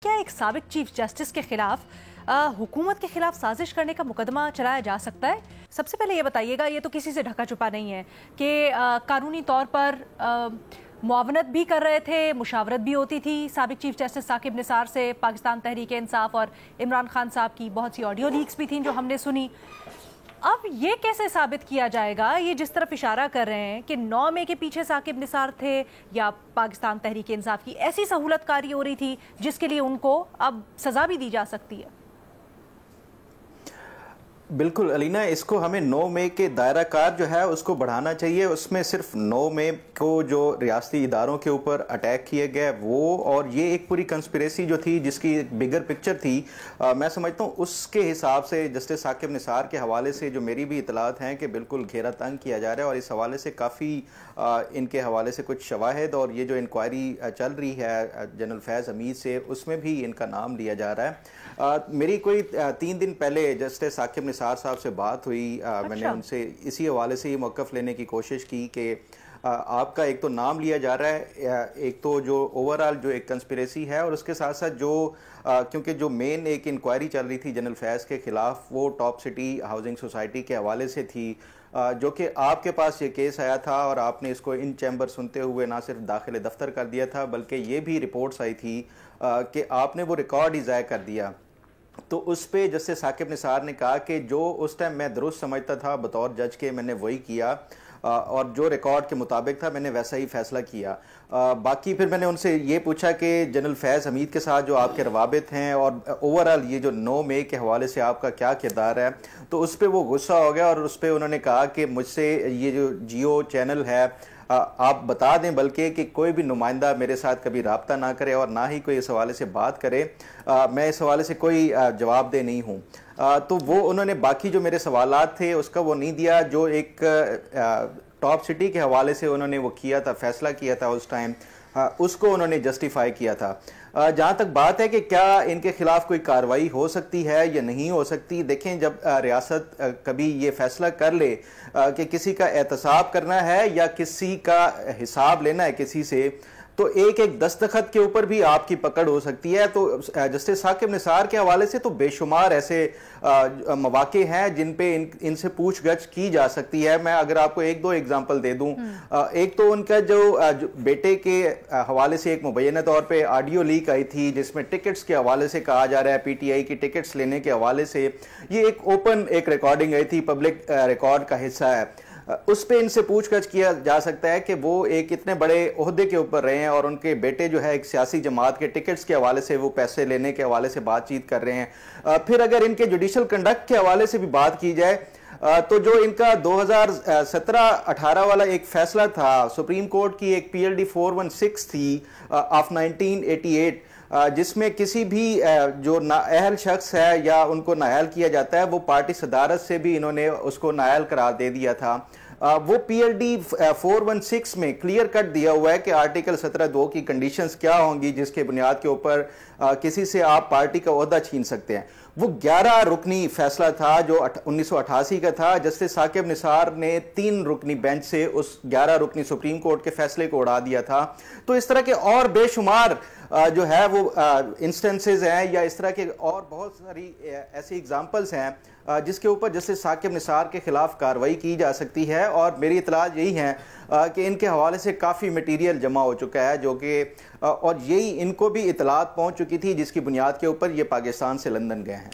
क्या एक साबिक चीफ जस्टिस के खिलाफ हुकूमत के खिलाफ साजिश करने का मुकदमा चलाया जा सकता है? सबसे पहले ये बताइएगा, ये तो किसी से ढका छुपा नहीं है कि कानूनी तौर पर मुआवनत भी कर रहे थे, मुशावरत भी होती थी साबिक चीफ जस्टिस साकिब निसार से। पाकिस्तान तहरीक इंसाफ और इमरान खान साहब की बहुत सी ऑडियो लीक्स भी थी जो हमने सुनी। अब ये कैसे साबित किया जाएगा, ये जिस तरफ इशारा कर रहे हैं कि 9 मई के पीछे साकिब निसार थे या पाकिस्तान तहरीक इंसाफ की ऐसी सहूलतकारी हो रही थी जिसके लिए उनको अब सजा भी दी जा सकती है? बिल्कुल अलीना, इसको हमें 9 मई के दायरा कार जो है उसको बढ़ाना चाहिए। उसमें सिर्फ 9 मई को जो रियासती इदारों के ऊपर अटैक किए गए वो, और ये एक पूरी कंस्पिरेसी जो थी जिसकी एक बिगर पिक्चर थी, मैं समझता हूँ उसके हिसाब से जस्टिस साकिब निसार के हवाले से जो मेरी भी इतलात हैं कि बिल्कुल घेरा तंग किया जा रहा है। और इस हवाले से काफ़ी इनके हवाले से कुछ शवाहिद और ये जो इंक्वायरी चल रही है जनरल फैज़ हमीद से, उसमें भी इनका नाम लिया जा रहा है। मेरी कोई 3 दिन पहले जस्टिस साकिब निसार साहब से बात हुई। मैंने उनसे इसी हवाले से ये मौक़िफ़ लेने की कोशिश की कि आपका एक तो नाम लिया जा रहा है, एक तो जो ओवरऑल जो एक कंस्पिरेसी है, और उसके साथ साथ जो क्योंकि जो मेन एक इंक्वायरी चल रही थी जनरल फैज़ के ख़िलाफ़ वो टॉप सिटी हाउसिंग सोसाइटी के हवाले से थी, जो कि आपके पास ये केस आया था और आपने इसको इन चैम्बर सुनते हुए ना सिर्फ दाखिल दफ्तर कर दिया था बल्कि ये भी रिपोर्ट्स आई थी कि आपने वो रिकॉर्ड ही ज़ाया कर दिया। तो उस पे जस्टिस साकिब निसार ने कहा कि जो उस टाइम मैं दुरुस्त समझता था बतौर जज के, मैंने वही किया और जो रिकॉर्ड के मुताबिक था मैंने वैसा ही फैसला किया। बाकी फिर मैंने उनसे ये पूछा कि जनरल फैज़ हमीद के साथ जो आपके रवाबित हैं और ओवरऑल ये जो 9 मई के हवाले से आपका क्या किरदार है, तो उस पर वो गुस्सा हो गया और उस पर उन्होंने कहा कि मुझसे ये जो जियो चैनल है आप बता दें बल्कि कि कोई भी नुमाइंदा मेरे साथ कभी रब्ता ना करे और ना ही कोई इस हवाले से बात करे, मैं इस हवाले से कोई जवाबदेह नहीं हूँ। तो वो उन्होंने बाकी जो मेरे सवालात थे उसका वो नहीं दिया, जो एक टॉप सिटी के हवाले से उन्होंने वो किया था, फैसला किया था उस टाइम, उसको उन्होंने जस्टिफाई किया था। जहाँ तक बात है कि क्या इनके खिलाफ कोई कार्रवाई हो सकती है या नहीं हो सकती, देखें जब रियासत कभी ये फैसला कर ले कि किसी का एहतसाब करना है या किसी का हिसाब लेना है किसी से, तो एक एक दस्तखत के ऊपर भी आपकी पकड़ हो सकती है। तो जस्टिस साकिब निसार के हवाले से तो बेशुमार ऐसे मौके हैं जिन पे इनसे पूछगछ की जा सकती है। मैं अगर आपको 1-2 एग्जांपल दे दूं, एक तो उनका जो बेटे के हवाले से एक मुबैना तौर पे ऑडियो लीक आई थी जिसमें टिकट्स के हवाले से कहा जा रहा है, पीटीआई की टिकट्स लेने के हवाले से, ये एक ओपन एक रिकॉर्डिंग आई थी, पब्लिक रिकॉर्ड का हिस्सा है। उस पे इनसे पूछगछ किया जा सकता है कि वो एक इतने बड़े ओहदे के ऊपर रहे हैं और उनके बेटे जो है एक सियासी जमात के टिकट्स के हवाले से वो पैसे लेने के हवाले से बातचीत कर रहे हैं। फिर अगर इनके जुडिशल कंडक्ट के हवाले से भी बात की जाए तो जो इनका 2017-18 वाला एक फैसला था, सुप्रीम कोर्ट की एक PLD 416 थी ऑफ 1988, जिसमें किसी भी जो नाअहल शख्स है या उनको नाअहल किया जाता है वो पार्टी सदारत से भी इन्होंने उसको नाअहल करार दे दिया था। वो PLD 416 में क्लियर कट दिया हुआ है कि आर्टिकल 17(2) की कंडीशंस क्या होंगी जिसके बुनियाद के ऊपर किसी से आप पार्टी का ओहदा छीन सकते हैं। वो 11 रुकनी फैसला था जो 1988 का था। जस्टिस साकिब निसार ने 3 रुकनी बेंच से उस 11 रुकनी सुप्रीम कोर्ट के फैसले को उड़ा दिया था। तो इस तरह के और बेशुमार जो है वो इंस्टेंसेस हैं या इस तरह के और बहुत सारी ऐसी एग्जांपल्स हैं जिसके ऊपर जस्टिस साकिब निसार के खिलाफ कार्रवाई की जा सकती है। और मेरी इतलात यही है कि इनके हवाले से काफ़ी मटीरियल जमा हो चुका है जो कि और यही इनको भी इतलात पहुंच चुकी थी जिसकी बुनियाद के ऊपर ये पाकिस्तान से लंदन गए हैं।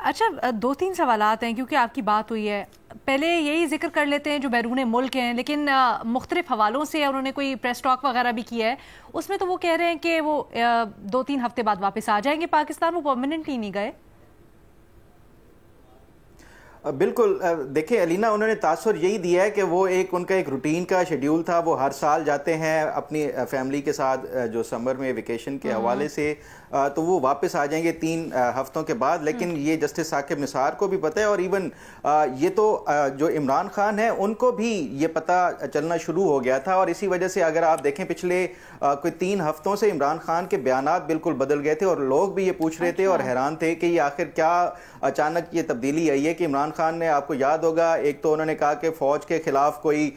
अच्छा, 2-3 सवालात हैं क्योंकि आपकी बात हुई है। पहले यही जिक्र कर लेते हैं जो बैरून मुल्क हैं, लेकिन मुख्तलिफ हवालों से उन्होंने कोई प्रेस टॉक वगैरह भी किया है, उसमें तो वो कह रहे हैं कि वो 2-3 हफ्ते बाद वापस आ जाएंगे पाकिस्तान, वो परमानेंटली नहीं गए। बिल्कुल, देखिए अलीना, उन्होंने तासुर यही दिया है कि वो एक उनका एक रूटीन का शेड्यूल था, वो हर साल जाते हैं अपनी फैमिली के साथ जो समर में वेकेशन के हवाले से, तो वो वापस आ जाएंगे 3 हफ्तों के बाद। लेकिन ये जस्टिस साकिब निसार को भी पता है और इवन ये तो जो इमरान खान है उनको भी ये पता चलना शुरू हो गया था। और इसी वजह से अगर आप देखें पिछले कोई 3 हफ्तों से इमरान खान के बयानात बिल्कुल बदल गए थे और लोग भी ये पूछ रहे थे और हैरान थे कि ये आखिर क्या अचानक ये तब्दीली आई है कि इमरान خان نے, آپ کو یاد ہوگا, ایک تو انہوں نے کہا کہ فوج کے خلاف کوئی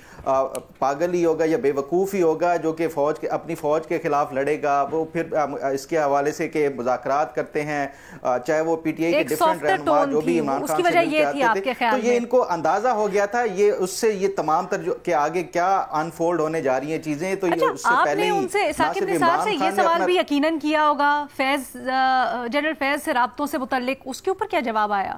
پاگل ہی ہوگا یا بے وقوف ہی ہوگا جو کہ اپنی فوج کے خلاف لڑے گا. وہ پھر اس کے حوالے سے کہ مذاکرات کرتے ہیں, چاہے وہ پی ٹی آئی کے ڈفرینٹ رہنما جو بھی عمران خان سے مل کے آتے تھے, تو یہ ان کو اندازہ ہو گیا تھا یہ اس سے یہ تمام تر کہ آگے کیا انفولڈ ہونے جا رہی ہیں چیزیں. تو یہ اس سے پہلے ہی ثاقب نثار سے یہ سوال بھی یقیناً کیا ہوگا جنرل فیض سے رابطوں سے متعلق, اس کے اوپر کیا جواب آیا؟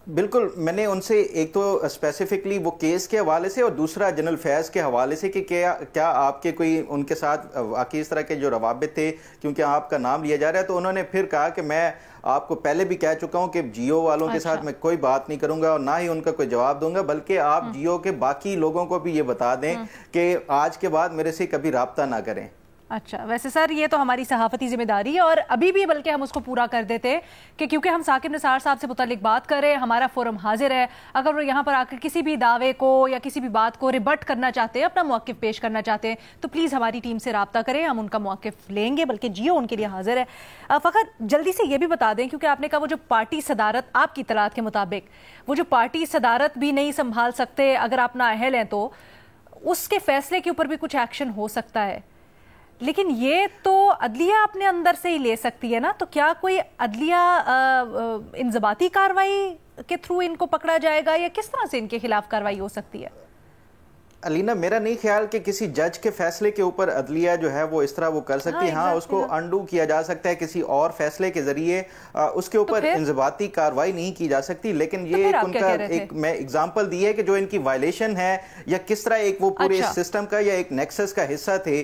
بالکل, میں نے ان سے ایک تو اسپیسیفکلی وہ کیس کے حوالے سے اور دوسرا جنرل فیض کے حوالے سے کہ کیا آپ کے کوئی ان کے ساتھ واقعی اس طرح کے جو روابط تھے, کیونکہ آپ کا نام لیا جا رہا ہے, تو انہوں نے پھر کہا کہ میں آپ کو پہلے بھی کہہ چکا ہوں کہ جیو والوں کے ساتھ میں کوئی بات نہیں کروں گا اور نہ ہی ان کا کوئی جواب دوں گا, بلکہ آپ جیو کے باقی لوگوں کو بھی یہ بتا دیں کہ آج کے بعد میرے سے کبھی رابطہ نہ کریں. اچھا, ویسے سر یہ تو ہماری صحافتی ذمہ داری ہے اور ابھی بھی بلکہ ہم اس کو پورا کر دیتے کہ کیونکہ ہم ثاقب نثار صاحب سے متعلق بات کر رہے ہیں, ہمارا فورم حاضر ہے, اگر وہ یہاں پر آ کر کسی بھی دعوے کو یا کسی بھی بات کو ریبٹ کرنا چاہتے ہیں, اپنا موقف پیش کرنا چاہتے ہیں, تو پلیز ہماری ٹیم سے رابطہ کریں, ہم ان کا موقف لیں گے, بلکہ جیو ان کے لیے حاضر ہے. فقط جلدی سے یہ بھی بتا دیں, کیونکہ آپ نے کہا وہ جو پارٹی صدارت آپ کی اطلاعات کے مطابق وہ جو پارٹی صدارت بھی نہیں سنبھال سکتے اگر آپ نااہل ہیں, تو اس کے فیصلے کے اوپر بھی کچھ ایکشن ہو سکتا ہے, لیکن یہ تو عدلیہ اپنے اندر سے ہی لے سکتی ہے نا, تو کیا کوئی عدلیہ انضباطی کارروائی کے تھرو ان کو پکڑا جائے گا یا کس طرح سے ان کے خلاف کارروائی ہو سکتی ہے؟ علینا, میرا نہیں خیال کہ کسی جج کے فیصلے کے اوپر عدلیہ جو ہے وہ اس طرح وہ کر سکتی ہے. ہاں, اس کو انڈو کیا جا سکتا ہے کسی اور فیصلے کے ذریعے, اس کے اوپر انضباطی کارروائی نہیں کی جا سکتی. لیکن یہ ان کا ایک میں اگزامپل دی ہے کہ جو ان کی وائلیشن ہے یا کس طرح ایک وہ پورے سسٹم کا یا ایک نیکسس کا حصہ تھے,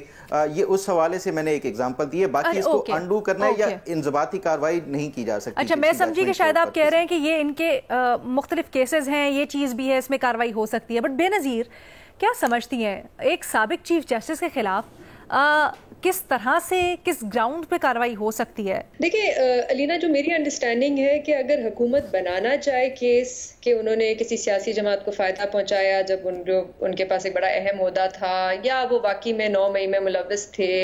یہ اس حوالے سے میں نے ایک اگزامپل دی ہے. باقی اس کو انڈو کرنا ہے یا انضباطی کارروائی نہیں کی جا سکتی. اچھا, میں سمجھی کہ شاید آپ کہہ رہے ہیں کہ یہ ان کے مختلف کیسز ہیں, یہ چیز بھی ہے, اس میں کارروائی ہو سکتی ہے, بٹ بے نظیر کیا سمجھتی ہیں ایک سابق چیف جسٹس کے خلاف کس طرح سے کس گراؤنڈ پہ کارروائی ہو سکتی ہے؟ دیکھیں علینا, جو میری انڈرسٹینڈنگ ہے کہ اگر حکومت بنانا چاہے کیس کہ انہوں نے کسی سیاسی جماعت کو فائدہ پہنچایا جب ان کے پاس ایک بڑا اہم عہدہ تھا یا وہ واقعی میں 9 مئی میں ملوث تھے,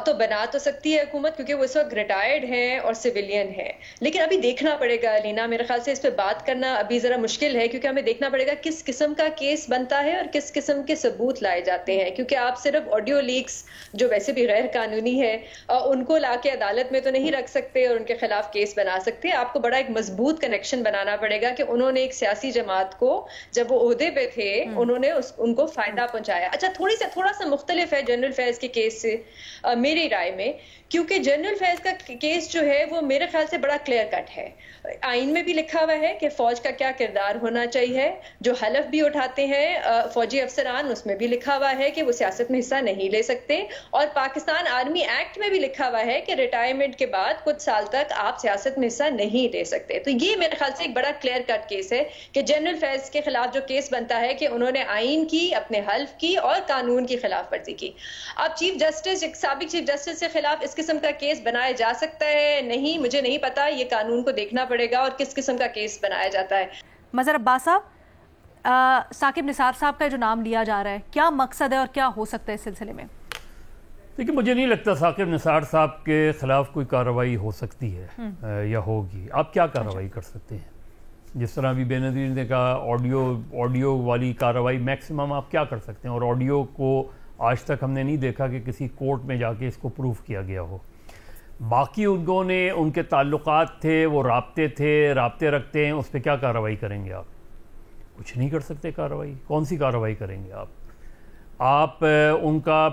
تو بنا تو سکتی ہے حکومت, کیونکہ وہ اس وقت ریٹائرڈ ہیں اور سویلین ہیں. لیکن ابھی دیکھنا پڑے گا علینا, میرے خیال سے اس پہ بات کرنا ابھی ذرا مشکل ہے, کیونکہ ہمیں دیکھنا پڑے گا کس قسم کا کیس بنتا ہے اور کس قسم کے ثبوت لائے جاتے ہیں. کیونکہ آپ صرف آڈیو لیکس جو ویسے بھی غیر قانونی ہے ان کو لا کے عدالت میں تو نہیں رکھ سکتے اور ان کے خلاف کیس بنا سکتے. آپ کو بڑا ایک مضبوط کنیکشن بنانا پڑے گا کہ انہوں نے ایک سیاسی جماعت کو جب وہ عہدے پہ تھے انہوں نے ان کو فائدہ پہنچایا. اچھا, تھوڑا سا مختلف ہے جنرل فیض کے کیس سے میری رائے میں, کیونکہ جنرل فیض کا کیس جو ہے وہ میرے خیال سے بڑا کلیئر کٹ ہے. آئین میں بھی لکھا ہوا ہے کہ فوج کا کیا کردار ہونا چاہیے, جو حلف بھی اٹھاتے ہیں فوجی افسران اس میں بھی لکھا ہوا ہے کہ وہ سیاست میں حصہ نہیں لے سکتے, اور پاکستان آرمی ایکٹ میں بھی لکھا ہوا ہے کہ ریٹائرمنٹ کے بعد کچھ سال تک آپ سیاست میں حصہ نہیں لے سکتے. تو یہ میرے خیال سے ایک بڑا کلیئر کٹ کیس ہے کہ جنرل فیض کے خلاف جو کیس بنتا ہے کہ انہوں نے آئین کی, اپنے حلف کی اور قانون کی خلاف ورزی کی. اب چیف جسٹس, ایک سابق چیف جسٹس کے خلاف اس قسم کا کیس بنایا جا سکتا ہے نہیں, مجھے نہیں پتا, یہ قانون کو دیکھنا پڑے گا اور کس قسم کا کیس بنایا جاتا ہے. مظہر عباس صاحب, ثاقب نثار صاحب کا جو نام لیا جا رہا ہے, کیا مقصد ہے اور کیا ہو سکتا ہے اس سلسلے میں؟ دیکھیں, مجھے نہیں لگتا ثاقب نثار صاحب کے خلاف کوئی کارروائی ہو سکتی ہے یا ہوگی. آپ کیا کارروائی کر سکتے ہیں؟ جس طرح ابھی بے نظیر نے کہا آڈیو والی کارروائی میکسیمم آپ کیا کر سکتے ہیں, اور آڈیو کو آج تک ہم نے نہیں دیکھا کہ کسی کورٹ میں جا کے اس کو پروف کیا گیا ہو. باقی انہوں نے ان کے تعلقات تھے, وہ رابطے رکھتے ہیں, اس پہ کیا کارروائی کریں گے آپ؟ کچھ نہیں کر سکتے کارروائی. کون سی کارروائی کریں گے آپ ان کا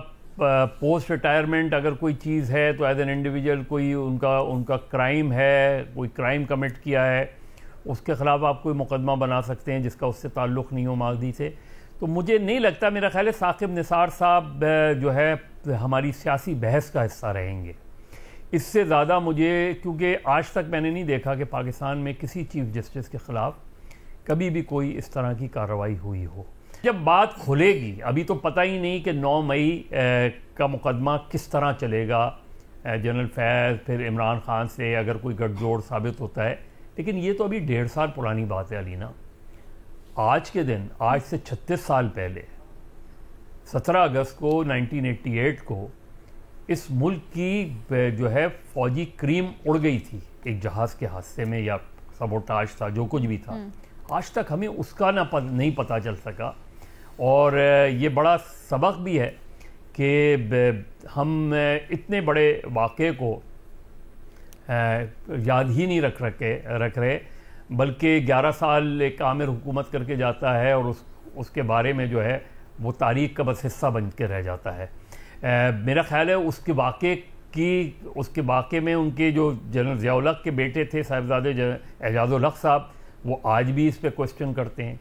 پوسٹ ریٹائرمنٹ اگر کوئی چیز ہے تو ایز این انڈیویجول کوئی ان کا کرائم ہے, کوئی کرائم کمٹ کیا ہے, اس کے خلاف آپ کوئی مقدمہ بنا سکتے ہیں جس کا اس سے تعلق نہیں ہو ماضی سے. تو مجھے نہیں لگتا, میرا خیال ہے ثاقب نثار صاحب جو ہے ہماری سیاسی بحث کا حصہ رہیں گے. اس سے زیادہ مجھے, کیونکہ آج تک میں نے نہیں دیکھا کہ پاکستان میں کسی چیف جسٹس کے خلاف کبھی بھی کوئی اس طرح کی کارروائی ہوئی ہو. جب بات کھلے گی, ابھی تو پتہ ہی نہیں کہ 9 مئی کا مقدمہ کس طرح چلے گا, جنرل فیض پھر عمران خان سے اگر کوئی گٹھ جوڑ ثابت ہوتا ہے. لیکن یہ تو ابھی 1.5 سال پرانی بات ہے علینا. آج کے دن, آج سے 36 سال پہلے 17 اگست کو 1988 کو اس ملک کی جو ہے فوجی کریم اڑ گئی تھی ایک جہاز کے حادثے میں, یا सबोटाज था, जो कुछ भी था, आज तक हमें उसका नहीं पता चल सका। और ये बड़ा सबक भी है कि हम इतने बड़े वाक़े को याद ही नहीं रख रहे, बल्कि 11 साल एक आमिर हुकूमत करके जाता है और उसके बारे में जो है वो तारीख़ का बस हिस्सा बन के रह जाता है। मेरा ख़्याल है उसके वाक़े में उनके जो जनरल ज़िया-उल हक़ के बेटे थे साहिबजादे एजाज़ुल हक़ साहब, वो आज भी इस पे क्वेश्चन करते हैं।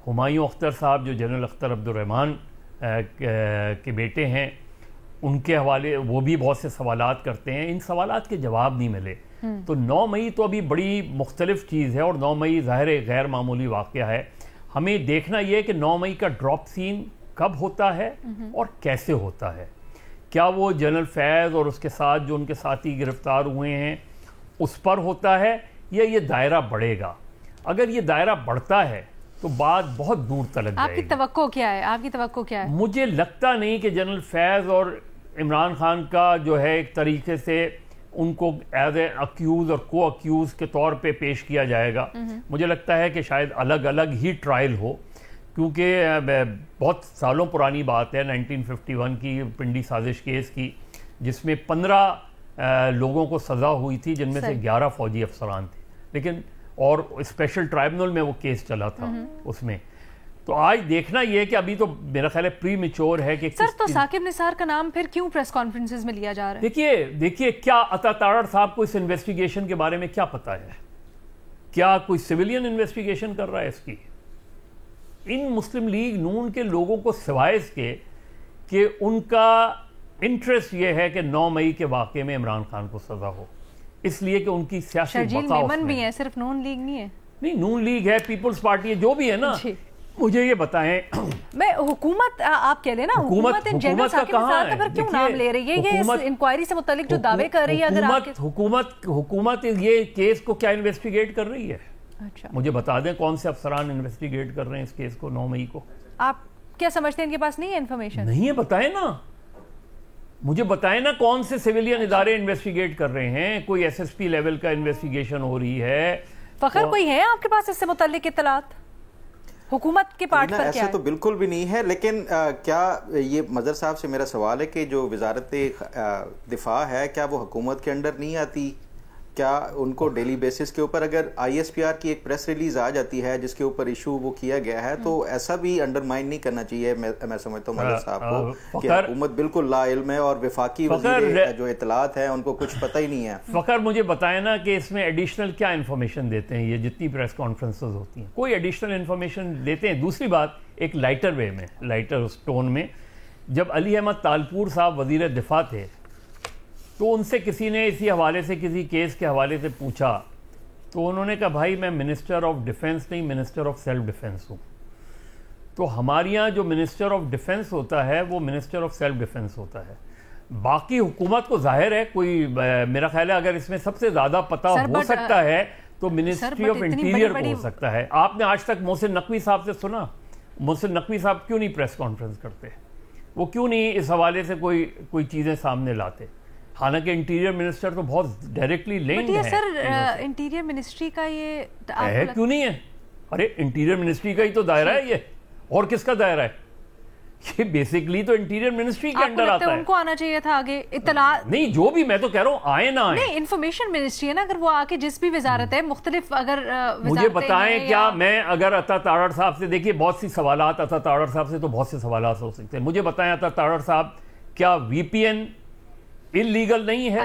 हुमायूं अख्तर साहब जो जनरल अख्तर अब्दुर्रहमान के बेटे हैं, उनके हवाले वो भी बहुत से सवालात करते हैं, इन सवालात के जवाब नहीं मिले। तो 9 मई तो अभी बड़ी मुख्तलिफ चीज़ है, और 9 मई ज़ाहिर गैर मामूली वाक़या है। हमें देखना ये है कि 9 मई का ड्रॉप सीन कब होता है और कैसे होता है। क्या वो जनरल फैज़ और उसके साथ जो उनके साथी गिरफ्तार हुए हैं उस पर होता है, या ये दायरा बढ़ेगा? अगर ये दायरा बढ़ता है तो बात बहुत दूर तलक जाएगी। आपकी तवक्को क्या है? मुझे लगता नहीं कि जनरल फैज़ और इमरान खान का जो है एक तरीके से उनको एज ए अक्यूज़ और को अक्यूज़ के तौर पे पेश किया जाएगा। मुझे लगता है कि शायद अलग अलग ही ट्रायल हो, क्योंकि बहुत सालों पुरानी बात है 1951 की पिंडी साजिश केस की, जिसमें 15 लोगों को सज़ा हुई थी, जिनमें से 11 फौजी अफसरान थे, लेकिन और स्पेशल ट्राइब्यूनल में वो केस चला था उसमें। तो आज देखना ये है कि अभी तो मेरा ख्याल है प्री मैच्योर है कि सर, तो साकिब निसार का नाम फिर क्यों प्रेस कॉन्फ्रेंसेस में लिया जा रहा है? देखिए क्या अता तारड़ साहब को इस इन्वेस्टिगेशन के बारे में क्या पता है? क्या कोई सिविलियन इन्वेस्टिगेशन कर रहा है इसकी? इन मुस्लिम लीग नून के लोगों को सिवाय इसके कि उनका इंटरेस्ट ये है कि 9 मई के वाक़े में इमरान खान को सजा हो, इसलिए कि उनकी सियासी मेमन भी है, सिर्फ नून लीग नहीं है। नहीं, नून लीग है, पीपल्स पार्टी है, जो भी है ना। मुझे ये बताएं, मैं हुकूमत आप कह लेना, हुकूमत इन जनरल साकिब निसार का फिर क्यों नाम ले रही है? ये इस इंक्वायरी से मुतालिक जो दावे कर रही है, अगर हुकूमत ये केस को क्या इन्वेस्टिगेट कर रही है? अच्छा, मुझे बता दें कौन से अफसरान इन्वेस्टिगेट कर रहे हैं इस केस को 9 मई को? आप क्या समझते हैं, इनके पास नहीं है इन्फॉर्मेशन? नहीं है, बताएं ना, मुझे बताएं ना कौन से सिविलियन इदारे इन्वेस्टिगेट कर रहे हैं। कोई SSP लेवल का इन्वेस्टिगेशन हो रही है? फखर, कोई है आपके पास इससे मुताल्लिक इत्तलात हुकूमत के पार्ट पर? ऐसा तो बिल्कुल भी नहीं है, लेकिन क्या ये मजहर साहब से मेरा सवाल है कि जो वजारत दिफा है, क्या वो हुकूमत के अंडर नहीं आती? क्या उनको डेली बेसिस के ऊपर अगर ISPR की एक प्रेस रिलीज आ जाती है जिसके ऊपर इशू वो किया गया है, तो ऐसा भी अंडरमाइन नहीं करना चाहिए? मैं समझता हूँ मदर साहब को कि हुकूमत बिल्कुल ला इल्म है और वफाकी वज़ीर जो इत्तलात है उनको कुछ पता ही नहीं है। फखर, मुझे बताएं ना कि इसमें एडिशनल क्या इन्फॉर्मेशन देते हैं ये जितनी प्रेस कॉन्फ्रेंसेस होती हैं? कोई एडिशनल इन्फॉर्मेशन देते हैं? दूसरी बात, एक लाइटर वे में, लाइटर टोन में, जब अली अहमद तालपुर साहब वज़ीर दिफा थे तो उनसे किसी ने इसी हवाले से, किसी केस के हवाले से पूछा, तो उन्होंने कहा भाई मैं मिनिस्टर ऑफ डिफेंस नहीं, मिनिस्टर ऑफ सेल्फ डिफेंस हूँ। तो हमारे यहाँ जो मिनिस्टर ऑफ डिफेंस होता है वो मिनिस्टर ऑफ सेल्फ डिफेंस होता है। बाकी हुकूमत को जाहिर है कोई, मेरा ख्याल है अगर इसमें सबसे ज़्यादा पता हो सकता है तो मिनिस्ट्री ऑफ इंटीरियर को हो सकता है। आपने आज तक मोहसिन नकवी साहब से सुना? मोहसिन नकवी साहब क्यों नहीं प्रेस कॉन्फ्रेंस करते? वो क्यों नहीं इस हवाले से कोई चीज़ें सामने लाते? हालांकि इंटीरियर मिनिस्टर तो बहुत डायरेक्टली लिंक्ड है। सर, इंटीरियर मिनिस्ट्री का ये है क्यों नहीं है? अरे इंटीरियर मिनिस्ट्री का ही तो दायरा है ये, और किसका दायरा है? ये बेसिकली तो इंटीरियर मिनिस्ट्री के अंडर आता है। उनको आना चाहिए था आगे इत्तला। नहीं, जो भी, मैं तो कह रहा हूँ आए ना आए, नहीं, इंफॉर्मेशन मिनिस्ट्री है ना, अगर वो आके जिस भी वजारत है मुख्तलिफ, अगर मुझे बताएं क्या मैं अगर अता तारड़ साहब से, देखिए बहुत सी सवालात अता तारड़ साहब से तो बहुत से सवालात हो सकते हैं, मुझे बताएं अता तारड़ साहब क्या VPN इल्लीगल नहीं है?